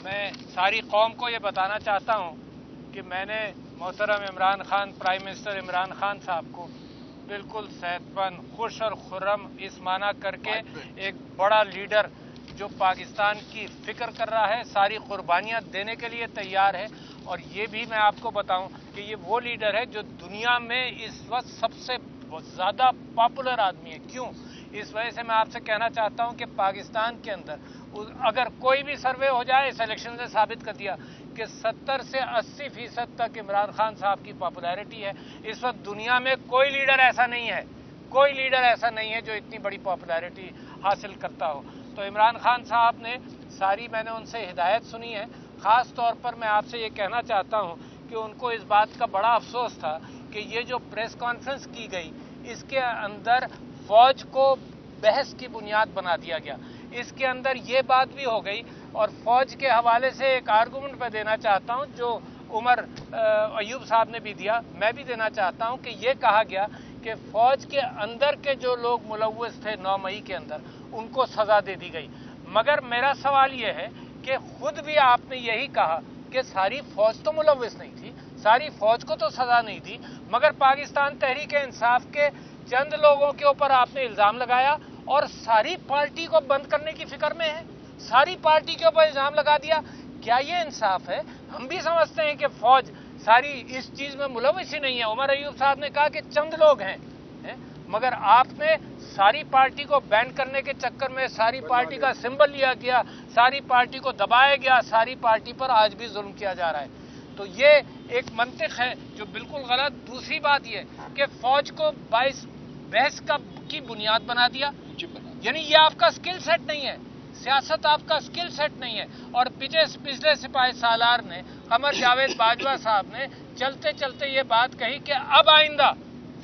मैं सारी कौम को ये बताना चाहता हूँ कि मैंने मोहतरम इमरान खान, प्राइम मिनिस्टर इमरान खान साहब को बिल्कुल सेहतमंद, खुश और खुर्रम इस माना करके एक बड़ा लीडर जो पाकिस्तान की फिक्र कर रहा है, सारी कुर्बानियाँ देने के लिए तैयार है। और ये भी मैं आपको बताऊं कि ये वो लीडर है जो दुनिया में इस वक्त सबसे ज़्यादा पॉपुलर आदमी है। क्यों? इस वजह से मैं आपसे कहना चाहता हूं कि पाकिस्तान के अंदर अगर कोई भी सर्वे हो जाए, इस इलेक्शन ने साबित कर दिया कि 70 से 80% तक इमरान खान साहब की पॉपुलैरिटी है। इस वक्त दुनिया में कोई लीडर ऐसा नहीं है, कोई लीडर ऐसा नहीं है जो इतनी बड़ी पॉपुलैरिटी हासिल करता हो। तो इमरान खान साहब ने सारी, मैंने उनसे हिदायत सुनी है। ख़ास तौर पर मैं आपसे ये कहना चाहता हूँ कि उनको इस बात का बड़ा अफसोस था कि ये जो प्रेस कॉन्फ्रेंस की गई, इसके अंदर फ़ौज को बहस की बुनियाद बना दिया गया। इसके अंदर ये बात भी हो गई, और फ़ौज के हवाले से एक आर्गूमेंट मैं देना चाहता हूँ जो उमर अयूब साहब ने भी दिया, मैं भी देना चाहता हूँ कि ये कहा गया कि फ़ौज के अंदर के जो लोग मुलव्वस थे 9 मई के अंदर, उनको सज़ा दे दी गई। मगर मेरा सवाल ये है कि खुद भी आपने यही कहा कि सारी फ़ौज तो मुलव्वस नहीं थी, सारी फ़ौज को तो सज़ा नहीं दी, मगर पाकिस्तान तहरीक इंसाफ के चंद लोगों के ऊपर आपने इल्ज़ाम लगाया और सारी पार्टी को बंद करने की फिक्र में है, सारी पार्टी के ऊपर इल्ज़ाम लगा दिया। क्या ये इंसाफ है? हम भी समझते हैं कि फ़ौज सारी इस चीज़ में मुलव्वस ही नहीं है। उमर अयूब साहब ने कहा कि चंद लोग हैं, मगर आपने सारी पार्टी को बैन करने के चक्कर में सारी पार्टी का सिंबल लिया गया, सारी पार्टी को दबाया गया, सारी पार्टी पर आज भी जुल्म किया जा रहा है। तो ये एक मंतिक है जो बिल्कुल गलत। दूसरी बात ये कि फ़ौज को बहस की बुनियाद बना दिया, यानी ये आपका स्किल सेट नहीं है, सियासत आपका स्किल सेट नहीं है। और पिछले सिपाही सालार ने, कमर जावेद बाजवा साहब ने चलते चलते ये बात कही कि अब आइंदा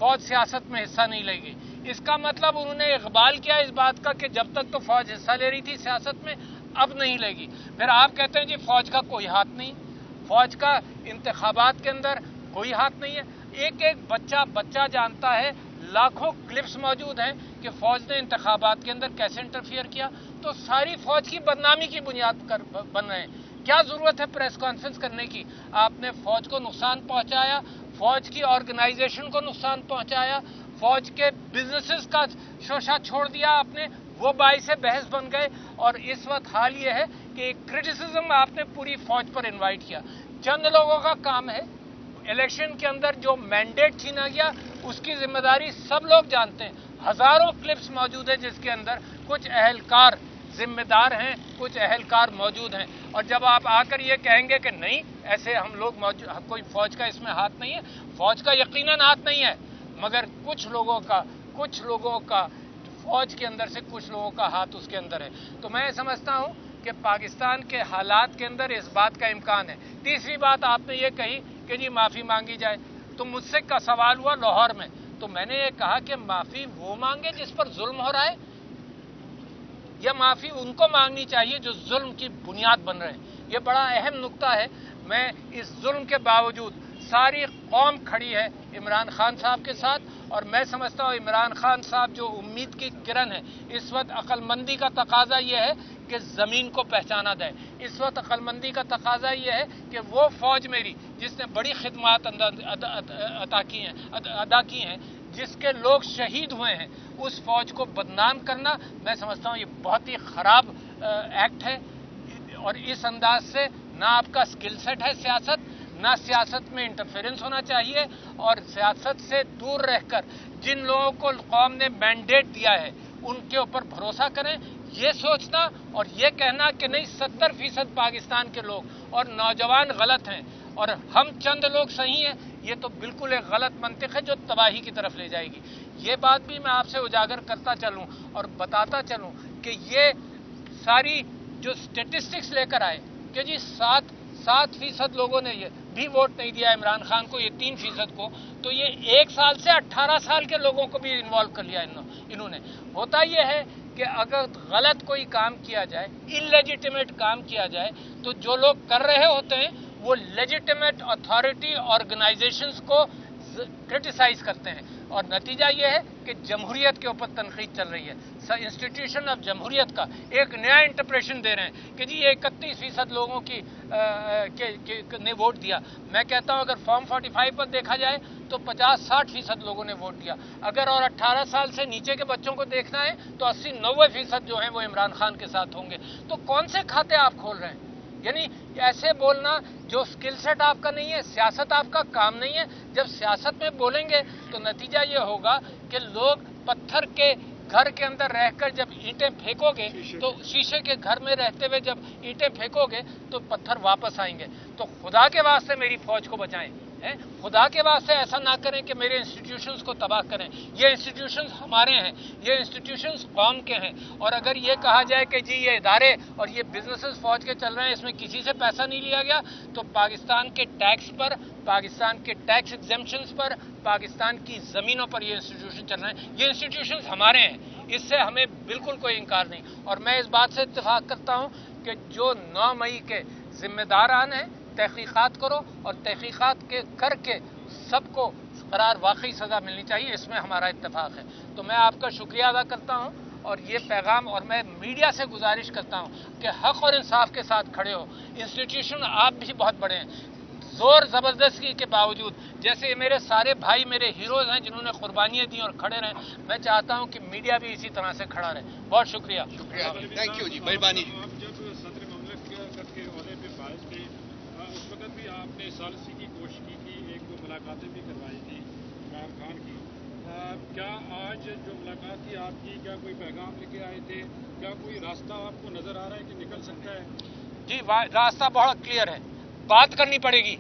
फ़ौज सियासत में हिस्सा नहीं लेगी। इसका मतलब उन्होंने इकबाल किया इस बात का कि जब तक तो फ़ौज हिस्सा ले रही थी सियासत में, अब नहीं लेगी। फिर आप कहते हैं जी फ़ौज का कोई हाथ नहीं, फ़ौज का इंतखाबात के अंदर कोई हाथ नहीं है। एक एक बच्चा जानता है, लाखों क्लिप्स मौजूद हैं कि फ़ौज ने इंतखाबात के अंदर कैसे इंटरफियर किया। तो सारी फ़ौज की बदनामी की बुनियाद बन रहे हैं। क्या ज़रूरत है प्रेस कॉन्फ्रेंस करने की? आपने फ़ौज को नुकसान पहुंचाया, फ़ौज की ऑर्गेनाइजेशन को नुकसान पहुंचाया, फ़ौज के बिजनेसेस का शोशा छोड़ दिया आपने, वो बाइस बहस बन गए। और इस वक्त हाल ये है कि क्रिटिसिज्म आपने पूरी फ़ौज पर इन्वाइट किया। चंद लोगों का काम है। इलेक्शन के अंदर जो मैंडेट छीना गया उसकी जिम्मेदारी सब लोग जानते हैं। हज़ारों क्लिप्स मौजूद हैं जिसके अंदर कुछ अहलकार जिम्मेदार हैं, कुछ अहलकार मौजूद हैं। और जब आप आकर ये कहेंगे कि नहीं ऐसे हम लोग कोई फ़ौज का इसमें हाथ नहीं है, फ़ौज का यकीनन हाथ नहीं है, मगर कुछ लोगों का फ़ौज के अंदर से कुछ लोगों का हाथ उसके अंदर है। तो मैं समझता हूँ कि पाकिस्तान के हालात के अंदर इस बात का इम्कान है। तीसरी बात आपने ये कही कि जी माफ़ी मांगी जाए, तो मुझसे का सवाल हुआ लाहौर में, तो मैंने ये कहा कि माफ़ी वो मांगे जिस पर जुल्म हो रहा है, या माफ़ी उनको मांगनी चाहिए जो जुल्म की बुनियाद बन रहे हैं। ये बड़ा अहम नुक्ता है। मैं इस जुल्म के बावजूद सारी कौम खड़ी है इमरान खान साहब के साथ, और मैं समझता हूँ इमरान खान साहब जो उम्मीद की किरण है, इस वक्त अक्लमंदी का तकाजा ये है कि ज़मीन को पहचाना जाए। इस वक्त अक्लमंदी का तकाजा ये है कि वो फ़ौज मेरी जिसने बड़ी खिदमत अदा की हैं, जिसके लोग शहीद हुए हैं, उस फ़ौज को बदनाम करना मैं समझता हूँ ये बहुत ही ख़राब एक्ट है। और इस अंदाज से ना आपका स्किल सेट है सियासत, ना सियासत में इंटरफेरेंस होना चाहिए, और सियासत से दूर रहकर जिन लोगों को कौम ने मैंडेट दिया है उनके ऊपर भरोसा करें। ये सोचना और ये कहना कि नहीं 70% पाकिस्तान के लोग और नौजवान गलत हैं और हम चंद लोग सही हैं, ये तो बिल्कुल एक गलत मंतिक है जो तबाही की तरफ ले जाएगी। ये बात भी मैं आपसे उजागर करता चलूं और बताता चलूं कि ये सारी जो स्टेटिस्टिक्स लेकर आए कि जी 7% लोगों ने ये भी वोट नहीं दिया इमरान खान को, ये 3% को, तो ये 1 साल से 18 साल के लोगों को भी इन्वॉल्व कर लिया इन्होंने। होता ये है कि अगर गलत कोई काम किया जाए, इलेजिटिमेट काम किया जाए, तो जो लोग कर रहे होते हैं वो लेजिटिमेट अथॉरिटी ऑर्गेनाइजेशंस को क्रिटिसाइज करते हैं। اور نتیجہ یہ ہے کہ جمہوریت کے اوپر تنقید چل رہی ہے. انسٹیٹیوشن آف جمہوریت کا ایک نیا انٹرپریشن دے رہے ہیں کہ جی یہ 31% لوگوں نے ووٹ دیا. میں کہتا ہوں اگر فارم 45 پر دیکھا جائے تو 50-60% لوگوں نے ووٹ دیا. اگر اور 18 سال سے نیچے کے بچوں کو دیکھنا ہے تو 80-90% جو ہیں وہ عمران خان کے ساتھ ہوں گے. تو کون سے کھاتے آپ کھول رہے ہیں؟ یعنی ایسے بولنا جو سکل سیٹ آپ کا نہیں ہے، سیاست آپ کا کام نہیں ہے. جب سیاست میں بولیں گے تو نتیجہ یہ ہوگا کہ لوگ پتھر کے گھر کے اندر رہ کر جب اینٹیں پھینکو گے تو شیشے کے گھر میں رہتے ہوئے جب اینٹیں پھینکو گے تو پتھر واپس آئیں گے. تو خدا کے واسطے میری فوج کو بچائیں، خدا کے واسطے ایسا نہ کریں کہ میرے انسٹیٹیوشنز کو تباہ کریں. یہ انسٹیٹیوشنز ہمارے ہیں، یہ انسٹیٹیوشنز قوم کے ہیں. اور اگر یہ کہا جائے کہ جی یہ ادارے اور یہ بزنسز فوج کے چل رہے ہیں، اس میں کسی سے پیسہ نہیں لیا گیا، تو پاکستان کے ٹیکس پر، پاکستان کے ٹیکس ایگزمپشنز پر، پاکستان کی زمینوں پر یہ انسٹیٹیوشن چل رہے ہیں. یہ انسٹیٹیوشنز ہمارے ہیں، اس سے ہمیں بالکل کوئی انکار نہیں. اور میں اس بات سے اتفاق کرتا ہوں کہ جو 9 مئی کے ذمہ داران ہیں، تحقیقات کرو اور تحقیقات کر کے سب کو قرار واقعی سزا ملنی چاہیے. اس میں ہمارا اتفاق ہے. تو میں آپ کا شکریہ ادا کرتا ہوں اور یہ پیغام، اور میں میڈیا سے گزارش کرتا ہوں کہ حق اور انصاف کے ساتھ کھڑے ہو. انسٹیٹیوشن آپ بھی بہت بڑے ہیں، زور زبردستی کے باوجود، جیسے میرے سارے بھائی میرے ہیروز ہیں جنہوں نے قربانیاں دی اور کھڑے رہے. میں چاہتا ہوں کہ میڈیا بھی اسی طرح سے کھڑا رہے. بہت شکریہ. تھینک یو جی، مہربانی. جب صدر مملکت کے عہدے پہ فائز تھے اس وقت بھی آپ نے ثالثی کی کوشش کی تھی، ایک دو ملاقاتیں بھی کروائی تھی عمران خان کی. کیا آج جو ملاقات تھی آپ کی، کیا کوئی پیغام لے کے آئے تھے؟ کیا کوئی راستہ آپ کو نظر آ رہا ہے کہ نکل سکتا ہے؟ جی راستہ بہت کلیئر ہے. بات کرنی پڑے گی.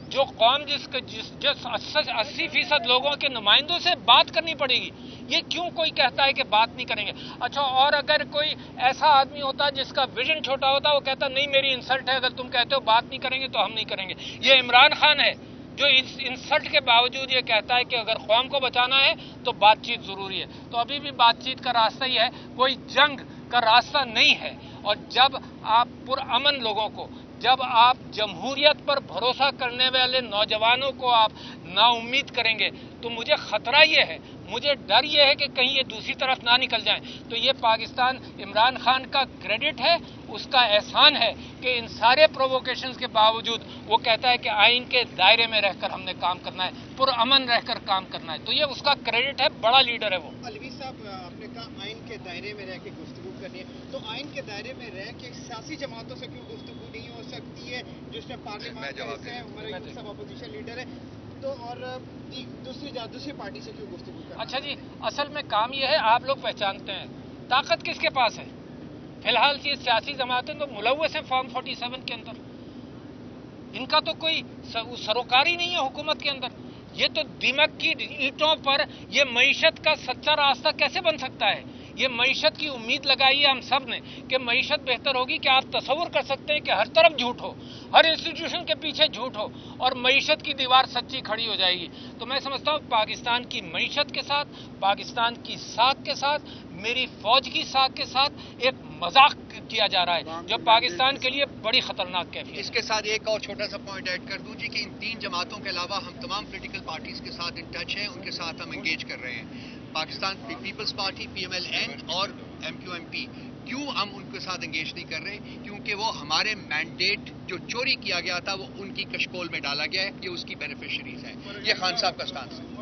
جو قوم جس 80% لوگوں کے نمائندوں سے بات کرنی پڑے گی. یہ کیوں کوئی کہتا ہے کہ بات نہیں کریں گے؟ اچھا، اور اگر کوئی ایسا آدمی ہوتا جس کا ویژن چھوٹا ہوتا، وہ کہتا نہیں میری انسلٹ ہے، اگر تم کہتے ہو بات نہیں کریں گے تو ہم نہیں کریں گے. یہ عمران خان ہے جو اس انسلٹ کے باوجود یہ کہتا ہے کہ اگر قوم کو بچانا ہے تو بات چیت ضروری ہے. تو ابھی بھی بات چیت کا راستہ ہی ہے، کوئی جنگ کا راستہ نہیں ہے. اور جب آپ پرامن لوگوں کو، جب آپ جمہوریت پر بھروسہ کرنے والے نوجوانوں کو آپ نا امید کریں گے تو مجھے خطرہ یہ ہے، مجھے ڈر یہ ہے کہ کہیں یہ دوسری طرف نہ نکل جائیں. تو یہ پاکستان عمران خان کا کریڈٹ ہے، اس کا احسان ہے کہ ان سارے پرووکیشنز کے باوجود وہ کہتا ہے کہ آئین کے دائرے میں رہ کر ہم نے کام کرنا ہے، پرامن رہ کر کام کرنا ہے. تو یہ اس کا کریڈٹ ہے، بڑا لیڈر ہے وہ. علوی صاحب، آپ نے کہا آئین کے دائرے میں رہ کے گفتگو کرنی ہے، تو آئین کے دائرے میں رہ کے سیاسی جماعتوں سے کیوں گفتگو نہیں ہو سکتی ہے؟ جس میں پارلیمان کا حصہ ہے، عمر یونس صاحب اپوزیشن لیڈر ہے، تو اور دوسری پارٹی سے کیوں گفتگو کرنا؟ اچھا جی، اصل میں کام یہ ہے، آپ لوگ پہچانتے ہیں طاقت کس کے پاس ہے. فی الحال یہ سیاسی جماعتیں تو ملوث ہیں فارم 47 کے اندر. ان کا تو کوئی سروکاری نہیں ہے حکومت کے اندر. یہ تو دیمک کی اینٹوں پر یہ معیشت کا سچا راستہ کیسے بن سکتا ہے؟ یہ معیشت کی امید لگائی ہے ہم سب نے کہ معیشت بہتر ہوگی. کہ آپ تصور کر سکتے ہیں کہ ہر طرف جھوٹ ہو، ہر انسٹیٹیوشن کے پیچھے جھوٹ ہو اور معیشت کی دیوار سچی کھڑی ہو جائے گی. تو میں سمجھتا ہوں پاکستان کی معیشت کے ساتھ، پاکستان کی ساکھ کے ساتھ، میری فوج کی ساکھ کے ساتھ ایک مذاق کیا جا رہا ہے جو پاکستان کے لیے بڑی خطرناک کیفیت ہے. اس کے ساتھ ایک اور چھوٹا سا پوائنٹ ایڈ کر دوں جی کہ ان 3 جماعتوں کے علاوہ ہم تمام پولیٹیکل پارٹیز کے ساتھ ان ٹچ ہیں، ان کے ساتھ ہم انگیج کر رہے ہیں. پاکستان پیپلز پارٹی PMLN اور MQMP، کیوں ہم ان کے ساتھ انگیج نہیں کر رہے؟ کیونکہ وہ ہمارے مینڈیٹ جو چوری کیا گیا تھا وہ ان کی کشکول میں ڈالا گیا ہے، یہ اس کی بینیفیشریز ہیں. یہ خان صاحب کا سٹانس ہے.